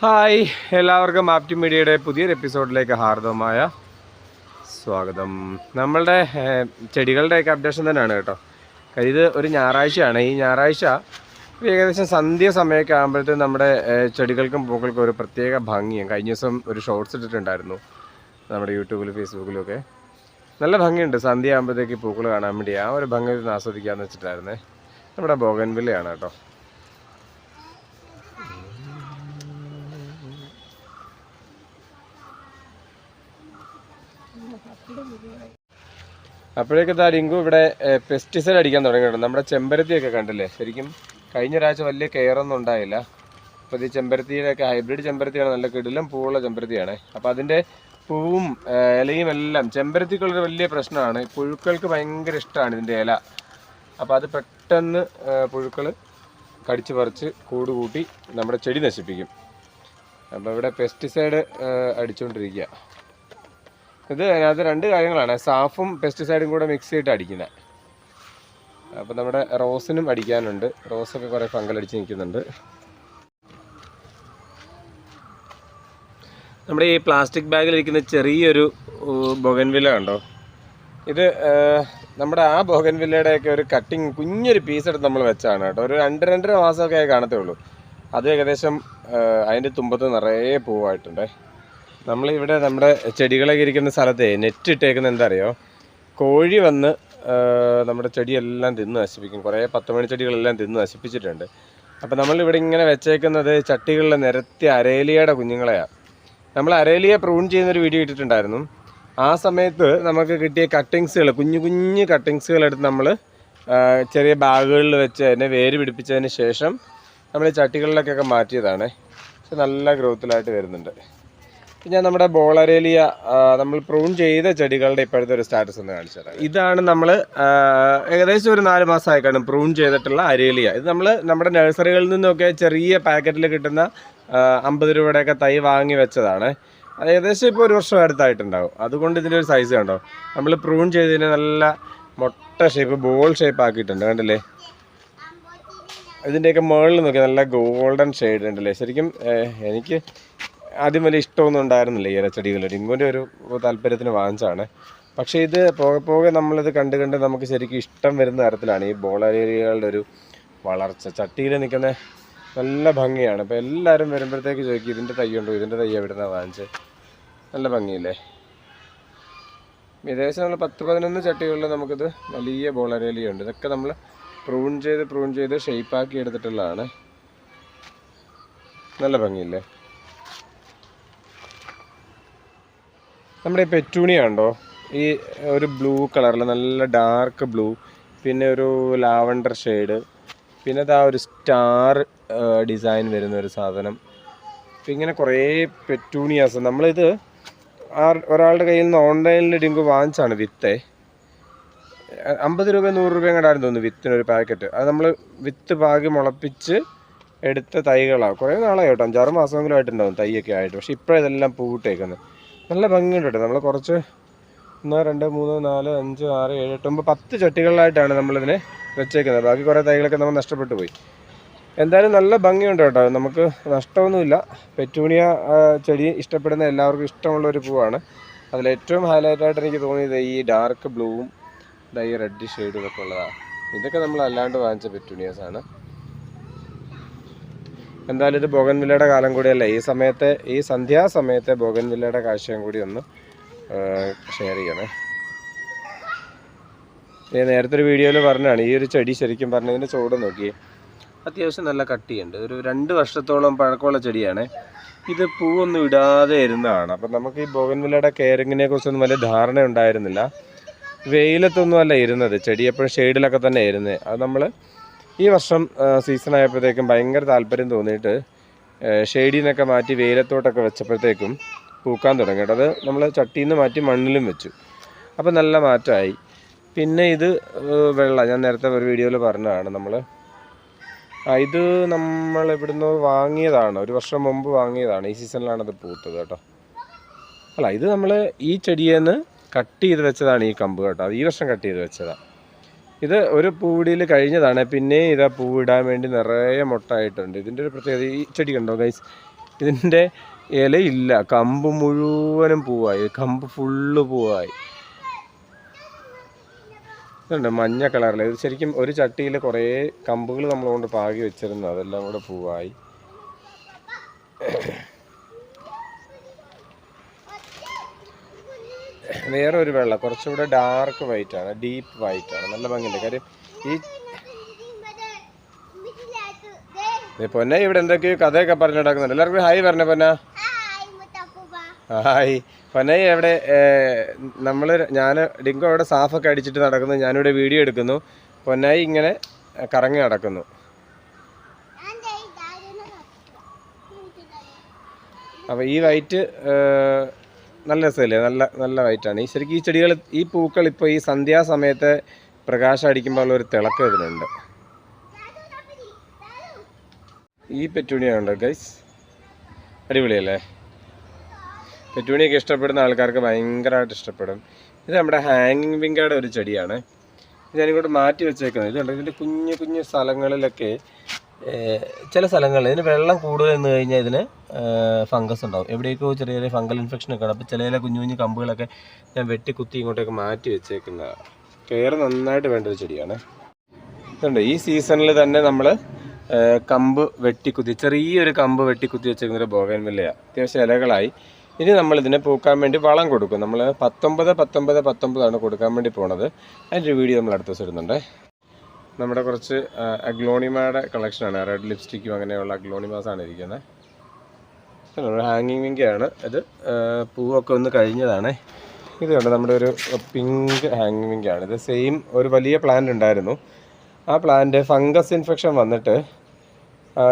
Hi, എല്ലാവർക്കും ആപ്റ്റി മീഡിയയുടെ പുതിയൊരു എപ്പിസോഡിലേക്ക് ഹാർദവമായ സ്വാഗതം. നമ്മളുടെ ചെടികളുടെയൊക്കെ അപ്ഡേഷൻ തന്നെയാണ് കേട്ടോ. ഇത് ഒരു ഞായറാഴ്ചയാണ്. ഈ ഞായറാഴ്ച ഏകദേശം സന്ധ്യ സമയമൊക്കെ ആകുമ്പോഴത്തേക്കും നമ്മുടെ ചെടികൾക്കും പൂക്കൾക്കും ഒരു പ്രത്യേക ഭംഗിയാണ്. കഴിഞ്ഞ ദിവസം ഒരു ഷോർട്സ് ഇട്ടിട്ടുണ്ടായിരുന്നു നമ്മുടെ യൂട്യൂബിലും ഫേസ്ബുക്കിലും ഒക്കെ. നല്ല ഭംഗിയുണ്ട് സന്ധ്യ ആകുമ്പോഴത്തേക്ക് പൂക്കൾ കാണാൻ വേണ്ടി. ആ ഒരു ഭംഗി ആസ്വദിക്കാമെന്ന് വെച്ചിട്ടായിരുന്നേ. നമ്മുടെ ബോഗൻവില്ലയാണ് കേട്ടോ. അപ്പോഴേക്ക് ഡിങ്കു ഇവിടെ പെസ്റ്റിസൈഡ് അടിക്കാൻ തുടങ്ങിയിട്ടുണ്ട്. നമ്മുടെ ചെമ്പരത്തിയൊക്കെ കണ്ടില്ലേ, ശരിക്കും കഴിഞ്ഞ ഒരാഴ്ച വലിയ കെയറൊന്നും ഉണ്ടായില്ല. അപ്പോൾ ഈ ചെമ്പരത്തിയുടെയൊക്കെ ഹൈബ്രിഡ് ചെമ്പരത്തിയാണ്, നല്ല കിടിലം പൂവുള്ള ചെമ്പരത്തിയാണ്. അപ്പോൾ അതിൻ്റെ പൂവും ഇലയും എല്ലാം ചെമ്പരത്തിക്കുള്ളൊരു വലിയ പ്രശ്നമാണ്. പുഴുക്കൾക്ക് ഭയങ്കര ഇഷ്ടമാണ് ഇതിൻ്റെ ഇല. അപ്പോൾ അത് പെട്ടെന്ന് പുഴുക്കൾ കടിച്ചു പറിച്ച് കൂട് കൂട്ടി നമ്മുടെ ചെടി നശിപ്പിക്കും. അപ്പോൾ ഇവിടെ പെസ്റ്റിസൈഡ് അടിച്ചുകൊണ്ടിരിക്കുക. അതിനകത്ത് രണ്ട് കാര്യങ്ങളാണ്, സാഫും പെസ്റ്റിസൈഡും കൂടെ മിക്സ് ചെയ്തിട്ട് അടിക്കുന്നത്. അപ്പോൾ നമ്മുടെ റോസിനും അടിക്കാനുണ്ട്. റോസൊക്കെ കുറേ ഫംഗലടിച്ച് നിൽക്കുന്നുണ്ട്. നമ്മുടെ ഈ പ്ലാസ്റ്റിക് ബാഗിലിരിക്കുന്ന ചെറിയൊരു ബൊഗൻവില്ല കണ്ടോ. ഇത് നമ്മുടെ ആ ബൊഗൻവില്ലയുടെയൊക്കെ ഒരു കട്ടിങ് കുഞ്ഞൊരു പീസ് എടുത്ത് നമ്മൾ വെച്ചാണ് കേട്ടോ. ഒരു 2-2.5 മാസമൊക്കെ ആയി കാണത്തേ ഉള്ളൂ. അത് ഏകദേശം അതിൻ്റെ തുമ്പത്ത് നിറയെ പൂവായിട്ടുണ്ടേ. നമ്മളിവിടെ നമ്മുടെ ചെടികളൊക്കെ ഇരിക്കുന്ന സ്ഥലത്തെ നെറ്റ് ഇട്ടേക്കുന്നത് എന്താ അറിയോ, കോഴി വന്ന് നമ്മുടെ ചെടിയെല്ലാം തിന്ന് നശിപ്പിക്കും. കുറേ 10 മണി ചെടികളെല്ലാം തിന്ന് നശിപ്പിച്ചിട്ടുണ്ട്. അപ്പോൾ നമ്മളിവിടെ ഇങ്ങനെ വെച്ചേക്കുന്നത് ചട്ടികളിൽ നിരത്തി അരേലിയയുടെ കുഞ്ഞുങ്ങളെയാണ്. നമ്മൾ അരേലിയ പ്രൂൺ ചെയ്യുന്നൊരു വീഡിയോ ഇട്ടിട്ടുണ്ടായിരുന്നു. ആ സമയത്ത് നമുക്ക് കിട്ടിയ കട്ടിങ്സുകൾ, കുഞ്ഞു കുഞ്ഞു കട്ടിങ്സുകൾ എടുത്ത് നമ്മൾ ചെറിയ ബാഗുകളിൽ വെച്ച് അതിനെ വേര് പിടിപ്പിച്ചതിന് ശേഷം നമ്മൾ ഈ ചട്ടികളിലൊക്കെ മാറ്റിയതാണ്. പക്ഷെ നല്ല ഗ്രോത്തിലായിട്ട് വരുന്നുണ്ട്. ഞാൻ നമ്മുടെ ബോളരേലിയ നമ്മൾ പ്രൂൺ ചെയ്ത ചെടികളുടെ ഇപ്പോഴത്തെ ഒരു സ്റ്റാറ്റസ് ഒന്ന് കാണിച്ചു തരാം. ഇതാണ് നമ്മൾ ഏകദേശം ഒരു 4 മാസമായി കാണും പ്രൂൺ ചെയ്തിട്ടുള്ള അരേലിയ. ഇത് നമ്മൾ നമ്മുടെ നഴ്സറികളിൽ നിന്നൊക്കെ ചെറിയ പാക്കറ്റിൽ കിട്ടുന്ന 50 രൂപയുടെയൊക്കെ തൈ വാങ്ങി വെച്ചതാണ്. അത് ഏകദേശം ഇപ്പോൾ 1 വർഷം അടുത്തായിട്ടുണ്ടാവും. അതുകൊണ്ട് ഇതിൻ്റെ ഒരു സൈസ് കണ്ടോ, നമ്മൾ പ്രൂൺ ചെയ്തതിന് നല്ല മൊട്ട ഷേപ്പ്, ബോൾ ഷേപ്പ് ആക്കിയിട്ടുണ്ട്. കണ്ടില്ലേ, ഇതിൻ്റെയൊക്കെ മുകളിൽ നോക്കി നല്ല ഗോൾഡൻ ഷെയ്ഡ് ഉണ്ടല്ലേ. ശരിക്കും എനിക്ക് ആദ്യം വലിയ ഇഷ്ടമൊന്നും ഉണ്ടായിരുന്നില്ല ഈ ഇലച്ചെടികൾ. ഡിങ്കുവിൻ്റെ ഒരു താല്പര്യത്തിന് വാങ്ങിച്ചാണ്. പക്ഷേ ഇത് പോകെ പോകെ നമ്മളിത് കണ്ട് കണ്ട് നമുക്ക് ശരിക്കും ഇഷ്ടം വരുന്ന തരത്തിലാണ് ഈ ബോളരേലിയകളുടെ ഒരു വളർച്ച. ചട്ടിയിൽ നിൽക്കുന്ന നല്ല ഭംഗിയാണ്. അപ്പോൾ എല്ലാവരും വരുമ്പോഴത്തേക്ക് ചോദിക്കും, ഇതിൻ്റെ തൈ ഉണ്ടോ, ഇതിൻ്റെ തൈ എവിടുന്നാണ് വാങ്ങിച്ചത്. നല്ല ഭംഗിയില്ലേ. ഏകദേശം നമ്മൾ 10-11 ചട്ടികളിൽ നമുക്കിത് വലിയ ബോളരേലിയുണ്ട്. ഇതൊക്കെ നമ്മൾ പ്രൂൺ ചെയ്ത് ഷേപ്പാക്കി എടുത്തിട്ടുള്ളതാണ്. നല്ല ഭംഗിയില്ലേ. നമ്മുടെ ഈ പെറ്റൂണിയ ഉണ്ടോ, ഈ ഒരു ബ്ലൂ കളറിൽ നല്ല ഡാർക്ക് ബ്ലൂ, പിന്നെ ഒരു ലാവണ്ടർ ഷെയ്ഡ്, പിന്നെ ഇതാ ഒരു സ്റ്റാർ ഡിസൈൻ വരുന്ന ഒരു സാധനം. അപ്പം ഇങ്ങനെ കുറേ പെറ്റൂണിയാസ്. നമ്മളിത് ഒരാളുടെ കയ്യിൽ നിന്ന് ഓൺലൈനിൽ ഡിങ്കു വാങ്ങിച്ചാണ് വിത്ത്. 50 രൂപ 100 രൂപ കണ്ടായിരുന്നു തോന്നുന്നു വിത്തിനൊരു പാക്കറ്റ്. അത് നമ്മൾ വിത്ത് പാകി മുളപ്പിച്ച് എടുത്ത തൈകളാണ്. കുറേ നാളായി കേട്ടോ, 5-6 മാസമെങ്കിലും ആയിട്ടുണ്ടാവും തൈയൊക്കെ ആയിട്ട്. പക്ഷേ ഇപ്പോഴിതെല്ലാം പൂവിട്ടേക്കുന്നത് നല്ല ഭംഗിയുണ്ട് കേട്ടോ. നമ്മൾ കുറച്ച് 1, 2, 3, 4, 5, 6, 7, 8, 9, 10 ചട്ടികളിലായിട്ടാണ് നമ്മളിതിനെ വെച്ചേക്കുന്നത്. ബാക്കി കുറേ തൈകളൊക്കെ നമ്മൾ നഷ്ടപ്പെട്ടു പോയി. എന്തായാലും നല്ല ഭംഗിയുണ്ട് കേട്ടോ, നമുക്ക് നഷ്ടമൊന്നുമില്ല. പെറ്റൂണിയ ചെടി ഇഷ്ടപ്പെടുന്ന എല്ലാവർക്കും ഇഷ്ടമുള്ളൊരു പൂവാണ്. അതിലേറ്റവും ഹൈലൈറ്റായിട്ട് എനിക്ക് തോന്നിയത് ഈ ഡാർക്ക് ബ്ലൂവും ഈ റെഡ് ഷെയ്ഡും ഒക്കെ ഉള്ളതാണ്. ഇതൊക്കെ നമ്മൾ അല്ലാണ്ട് വാങ്ങിച്ച പെറ്റൂണിയാസാണ്. എന്തായാലും ഇത് ബോഗൻവില്ലയുടെ കാലം കൂടിയല്ല. ഈ സന്ധ്യാസമയത്തെ ബോഗൻവില്ലയുടെ കാഴ്ചയും കൂടി ഒന്ന് ഷെയർ ചെയ്യണേ. നേരത്തെ ഒരു വീഡിയോയിൽ പറഞ്ഞാണ്, ഈ ഒരു ചെടി ശരിക്കും പറഞ്ഞതിൻ്റെ ചുവട് നോക്കിയേ, അത്യാവശ്യം നല്ല കട്ടിയുണ്ട്. ഒരു 2 വർഷത്തോളം പഴക്കമുള്ള ചെടിയാണ്. ഇത് പൂവൊന്നും ഇടാതെ ഇരുന്നതാണ്. അപ്പം നമുക്ക് ഈ ബോഗൻവില്ലയുടെ കെയറിങ്ങിനെ കുറിച്ചൊന്നും വലിയ ധാരണ ഉണ്ടായിരുന്നില്ല. വെയിലത്തൊന്നും അല്ല ഇരുന്നത്, ചെടി എപ്പോഴും ഷെയ്ഡിലൊക്കെ തന്നെ ഇരുന്നത്. അത് നമ്മൾ ഈ വർഷം സീസൺ ആയപ്പോഴത്തേക്കും ഭയങ്കര താല്പര്യം തോന്നിയിട്ട് ഷെയ്ഡിൽ നിന്നൊക്കെ മാറ്റി വെയിലത്തോട്ടൊക്കെ വെച്ചപ്പോഴത്തേക്കും പൂക്കാൻ തുടങ്ങി. അത് നമ്മൾ ചട്ടിയിൽ നിന്ന് മാറ്റി മണ്ണിലും വെച്ചു. അപ്പോൾ നല്ല മാറ്റമായി. പിന്നെ ഇത് ഞാൻ നേരത്തെ ഒരു വീഡിയോയിൽ പറഞ്ഞതാണ്, ഇത് നമ്മൾ ഇവിടുന്ന് വാങ്ങിയതാണ്, 1 വർഷം മുമ്പ് വാങ്ങിയതാണ്. ഈ സീസണിലാണത് പൂത്തത് കേട്ടോ. അല്ല, ഇത് നമ്മൾ ഈ ചെടിയിൽ നിന്ന് കട്ട് ചെയ്ത് വെച്ചതാണ് ഈ കമ്പ് കേട്ടോ. അത് ഈ വർഷം കട്ട് ചെയ്ത് വെച്ചതാണ്. ഇത് ഒരു പൂവിടിയിൽ കഴിഞ്ഞതാണ്. പിന്നെ ഇതാ പൂവിടാൻ വേണ്ടി നിറയെ മുട്ടായിട്ടുണ്ട്. ഇതിൻ്റെ ഒരു പ്രത്യേകത, ഈ ചെടി കണ്ടോ ഗൈസ്, ഇതിൻ്റെ ഇലയില്ല, കമ്പ് മുഴുവനും പൂവായി, കമ്പ് ഫുള്ള് പൂവായി. ഇതുണ്ട് മഞ്ഞ കളറിൽ. ഇത് ശരിക്കും ഒരു ചട്ടിയിൽ കുറേ കമ്പുകൾ നമ്മൾ കൊണ്ട് പാകി വെച്ചിരുന്നു, അതെല്ലാം കൂടെ പൂവായി. വേറെ ഒരു വെള്ള കുറച്ചുകൂടെ ഡാർക്ക് വൈറ്റ് ആണ്, ഡീപ്പ് വൈറ്റ് ആണ്, നല്ല ഭംഗിയുണ്ട്. കാര്യം ഈ പൊന്ന ഇവിടെ എന്തൊക്കെയോ കഥയൊക്കെ പറഞ്ഞു നടക്കുന്നുണ്ട്. എല്ലാവർക്കും ഹായ് പറഞ്ഞ പൊന്ന. ഹായ് പൊന്ന. എവിടെ ഞാൻ ഡിങ്കോ അവിടെ സാഫൊക്കെ അടിച്ചിട്ട് നടക്കുന്നു, ഞാനിവിടെ വീഡിയോ എടുക്കുന്നു. പൊന്നായി ഇങ്ങനെ കറങ്ങി നടക്കുന്നു. അപ്പോൾ ഈ വൈറ്റ് നല്ല രസമല്ലേ, നല്ല നല്ല വൈറ്റാണ്. ശരിക്കും ഈ ചെടികൾ, ഈ പൂക്കൾ ഇപ്പോൾ ഈ സന്ധ്യാസമയത്ത് പ്രകാശം അടിക്കുമ്പോൾ ഉള്ളൊരു തിളക്കം ഇതിനുണ്ട്. ഈ പെറ്റൂണിയ ഉണ്ട് ഗൈസ്, അടിപൊളിയല്ലേ? പെറ്റൂണിയൊക്കെ ഇഷ്ടപ്പെടുന്ന ആൾക്കാർക്ക് ഭയങ്കരമായിട്ട് ഇഷ്ടപ്പെടും. ഇത് നമ്മുടെ ഹാങ്ങിങ് വിങ്കയുടെ ഒരു ചെടിയാണ്. ഇത് ഞാനിങ്ങോട്ട് മാറ്റി വെച്ചേക്കുന്നത്. ഇതുണ്ട്, ഇതിൻ്റെ കുഞ്ഞു കുഞ്ഞു സ്ഥലങ്ങളിലൊക്കെ ചില സ്ഥലങ്ങളിൽ ഇതിന് വെള്ളം കൂടുതൽ നിന്ന് കഴിഞ്ഞാൽ ഇതിന് ഫംഗസ് ഉണ്ടാവും. എവിടെയൊക്കെയോ ചെറിയ ചെറിയ ഫംഗൽ ഇൻഫെക്ഷൻ ഒക്കെ ഉണ്ട്. അപ്പോൾ ചില കുഞ്ഞു കുഞ്ഞു കമ്പുകളൊക്കെ ഞാൻ വെട്ടിക്കുത്തി ഇങ്ങോട്ടേക്ക് മാറ്റി വെച്ചേക്കുന്നതാണ്. കെയർ നന്നായിട്ട് വേണ്ട ഒരു ചെടിയാണ്. ഇതുണ്ട്, ഈ സീസണിൽ തന്നെ നമ്മൾ കമ്പ് വെട്ടിക്കുത്തി, ചെറിയൊരു കമ്പ് വെട്ടിക്കുത്തി വെച്ചേക്കുന്നൊരു ബോഗൻവില്ലയാണ്. അത്യാവശ്യം ഇലകളായി. ഇനി നമ്മളിതിനെ പൂക്കാൻ വേണ്ടി വളം കൊടുക്കും. നമ്മൾ 19 കൊടുക്കാൻ വേണ്ടി പോണത്. അതിൻ്റെ വീഡിയോ നമ്മൾ അടുത്ത ദിവസം ഇടുന്നുണ്ട്. നമ്മുടെ കുറച്ച് അഗ്ലോണിമയുടെ കളക്ഷനാണ്. റെഡ് ലിപ്സ്റ്റിക്കും അങ്ങനെയുള്ള അഗ്ലോണിമാസാണ് ഇരിക്കുന്നത്. ഹാങ്ങിങ് വിങ്കയാണ്. ഇത് പൂവൊക്കെ ഒന്ന് കഴിഞ്ഞതാണ്. ഇത് കണ്ട് നമ്മുടെ ഒരു പിങ്ക് ഹാങ്ങിങ് വിങ്കയാണ്. ഇത് സെയിം ഒരു വലിയ പ്ലാന്റ് ഉണ്ടായിരുന്നു. ആ പ്ലാന്റ് ഫംഗസ് ഇൻഫെക്ഷൻ വന്നിട്ട്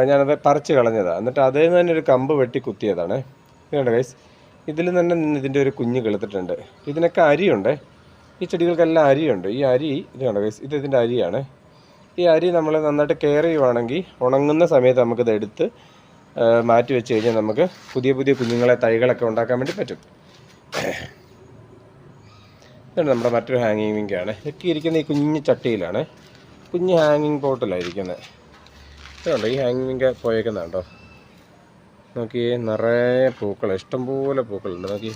ഞാനത് പറിച്ച് കളഞ്ഞതാണ്. എന്നിട്ട് അതിൽ നിന്ന് തന്നെ ഒരു കമ്പ് വെട്ടി കുത്തിയതാണ്. ഇതുണ്ട് ഗൈസ്, ഇതിൽ തന്നെ ഇതിൻ്റെ ഒരു കുഞ്ഞ് കിളുത്തിട്ടുണ്ട്. ഇതിനൊക്കെ അരിയുണ്ട്, ഈ ചെടികൾക്കെല്ലാം അരിയുണ്ട്. ഈ അരി ഇത് കണ്ടോ ഗൈസ്, ഇത് ഇതിൻ്റെ അരിയാണ്. ഈ അരി നമ്മൾ നന്നായിട്ട് കെയർ ചെയ്യുവാണെങ്കിൽ ഉണങ്ങുന്ന സമയത്ത് നമുക്കിത് എടുത്ത് മാറ്റി വെച്ച് കഴിഞ്ഞാൽ നമുക്ക് പുതിയ പുതിയ കുഞ്ഞുങ്ങളെ തൈകളൊക്കെ ഉണ്ടാക്കാൻ വേണ്ടി പറ്റും. ഇതാണ് നമ്മുടെ മറ്റൊരു ഹാങ്ങിങ് വിങ്കയാണ്. ഇതൊക്കെ ഇരിക്കുന്ന ഈ കുഞ്ഞ് ചട്ടിയിലാണ്, കുഞ്ഞ് ഹാങ്ങിങ് പോട്ടിലായിരിക്കുന്നത്. ഇതുണ്ടോ, ഈ ഹാങ്ങിങ് വിങ്ക പോയേക്കുന്നതുണ്ടോ? നോക്കി, നിറയെ പൂക്കൾ, ഇഷ്ടംപോലെ പൂക്കളുണ്ട്. നോക്കി,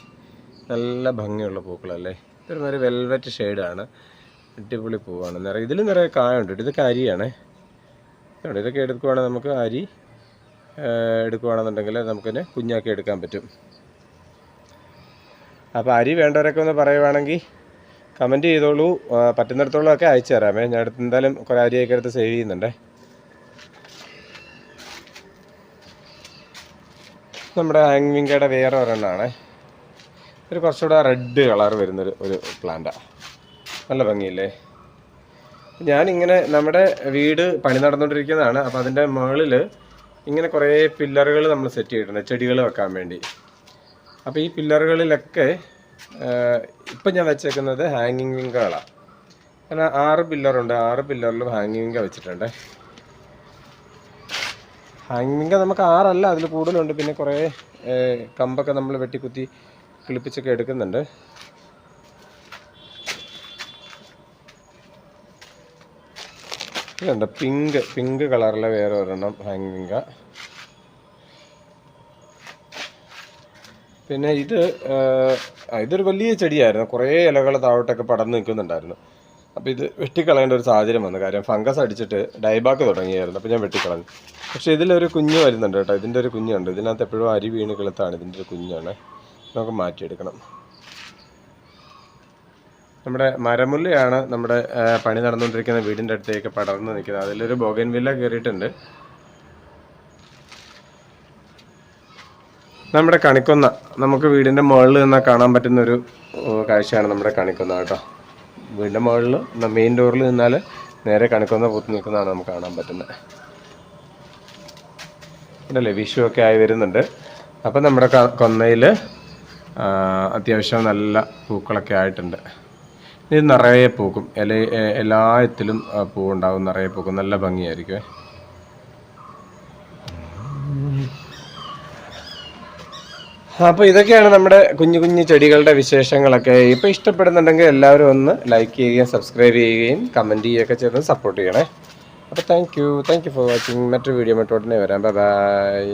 നല്ല ഭംഗിയുള്ള പൂക്കളല്ലേ? ഇതൊരു വെൽവെറ്റ് ഷെയ്ഡാണ്, അടിപൊളി പൂവാണ്. നിറയെ ഇതിൽ നിറയെ കായുണ്ട്. ഇതൊക്കെ അരിയാണ്. ഇതൊക്കെ എടുക്കുവാണെങ്കിൽ നമുക്ക് അരി എടുക്കുകയാണെന്നുണ്ടെങ്കിൽ നമുക്കിനെ കുഞ്ഞാക്കി എടുക്കാൻ പറ്റും. അപ്പോൾ അരി വേണ്ടവരൊക്കെ ഒന്ന് പറയുവാണെങ്കിൽ കമൻറ്റ് ചെയ്തോളൂ. പറ്റുന്നിടത്തോളം ഒക്കെ അയച്ചു തരാമേ. ഞാൻ അടുത്ത് എന്തായാലും കുറേ അരിയൊക്കെ എടുത്ത് സേവ് ചെയ്യുന്നുണ്ട്. നമ്മുടെ ഹാങ്ങിങ് വിങ്കയുടെ വേറെ ഒരെണ്ണമാണ്. ഒരു കുറച്ചുകൂടെ റെഡ് കളർ വരുന്നൊരു പ്ലാന്റാണ്. നല്ല ഭംഗിയില്ലേ? ഞാനിങ്ങനെ നമ്മുടെ വീട് പണി നടന്നുകൊണ്ടിരിക്കുന്നതാണ്. അപ്പോൾ അതിൻ്റെ മുകളിൽ ഇങ്ങനെ കുറേ പില്ലറുകൾ നമ്മൾ സെറ്റ് ചെയ്തിട്ടുണ്ട് ചെടികൾ വെക്കാൻ വേണ്ടി. അപ്പോൾ ഈ പില്ലറുകളിലൊക്കെ ഇപ്പം ഞാൻ വെച്ചേക്കുന്നത് ഹാങ്ങിങ് വിങ്കകളാണ്. കാരണം 6 പില്ലറുണ്ട്, 6 പില്ലറിലും ഹാങ്ങിങ് വിങ്ക വെച്ചിട്ടുണ്ട്. ഹാങ്ങിങ് വിങ്ക നമുക്ക് 6 അല്ല, അതിൽ കൂടുതലുണ്ട്. പിന്നെ കുറേ കമ്പൊക്കെ നമ്മൾ വെട്ടിക്കുത്തി കിളിപ്പിച്ചൊക്കെ എടുക്കുന്നുണ്ട്. ഇതുണ്ട്, പിങ്ക് കളറിലെ വേറെ ഒരെണ്ണം ഹാങ്ങിങ് വിങ്ക. പിന്നെ ഇതൊരു വലിയ ചെടിയായിരുന്നു. കുറേ ഇലകൾ താഴോട്ടൊക്കെ പടർന്ന് നിൽക്കുന്നുണ്ടായിരുന്നു. അപ്പോൾ ഇത് വെട്ടിക്കളയേണ്ട ഒരു സാഹചര്യം വന്നു. കാര്യം ഫംഗസ് അടിച്ചിട്ട് ഡൈബാക്ക് തുടങ്ങിയായിരുന്നു. അപ്പോൾ ഞാൻ വെട്ടിക്കളഞ്ഞു. പക്ഷേ ഇതിലൊരു കുഞ്ഞ് വരുന്നുണ്ട് കേട്ടോ. ഇതിൻ്റെ ഒരു കുഞ്ഞുണ്ട്. ഇതിനകത്ത് എപ്പോഴും അരി വീണ് കിളുത്താണ്. ഇതിൻ്റെ ഒരു കുഞ്ഞാണ്. നമുക്ക് മാറ്റിയെടുക്കണം. നമ്മുടെ മരമുല്ലയാണ് നമ്മുടെ പണി നടന്നുകൊണ്ടിരിക്കുന്ന വീടിൻ്റെ അടുത്തേക്ക് പടർന്ന് നിൽക്കുന്നത്. അതിലൊരു ബോഗൻവില്ല കയറിയിട്ടുണ്ട്. നമ്മുടെ കണിക്കൊന്ന, നമുക്ക് വീടിൻ്റെ മുകളിൽ നിന്നാൽ കാണാൻ പറ്റുന്നൊരു കാഴ്ചയാണ് നമ്മുടെ കണിക്കൊന്ന കേട്ടോ. വീടിൻ്റെ മുകളിൽ മെയിൻ ഡോറിൽ നിന്നാൽ നേരെ കണിക്കൊന്ന പൂത്ത് നിൽക്കുന്നതാണ് നമുക്ക് കാണാൻ പറ്റുന്നത്. ഇതല്ലേ, വിഷുവൊക്കെ ആയി വരുന്നുണ്ട്. അപ്പം നമ്മുടെ കൊന്നയിൽ അത്യാവശ്യം നല്ല പൂക്കളൊക്കെ ആയിട്ടുണ്ട്. ഇത് നിറയെ പൂക്കും. എല്ലാത്തിലും പൂവുണ്ടാവും, നിറയെ പൂക്കും. നല്ല ഭംഗിയായിരിക്കും. അപ്പോൾ ഇതൊക്കെയാണ് നമ്മുടെ കുഞ്ഞു കുഞ്ഞു ചെടികളുടെ വിശേഷങ്ങളൊക്കെ. ഇപ്പോൾ ഇഷ്ടപ്പെടുന്നുണ്ടെങ്കിൽ എല്ലാവരും ഒന്ന് ലൈക്ക് ചെയ്യുകയും സബ്സ്ക്രൈബ് ചെയ്യുകയും കമൻറ്റ് ചെയ്യുകയൊക്കെ ചെയ്ത് സപ്പോർട്ട് ചെയ്യണേ. അപ്പോൾ താങ്ക് യു ഫോർ വാച്ചിങ്. മറ്റൊരു വീഡിയോ ഉടനെ വരാം. ബൈ.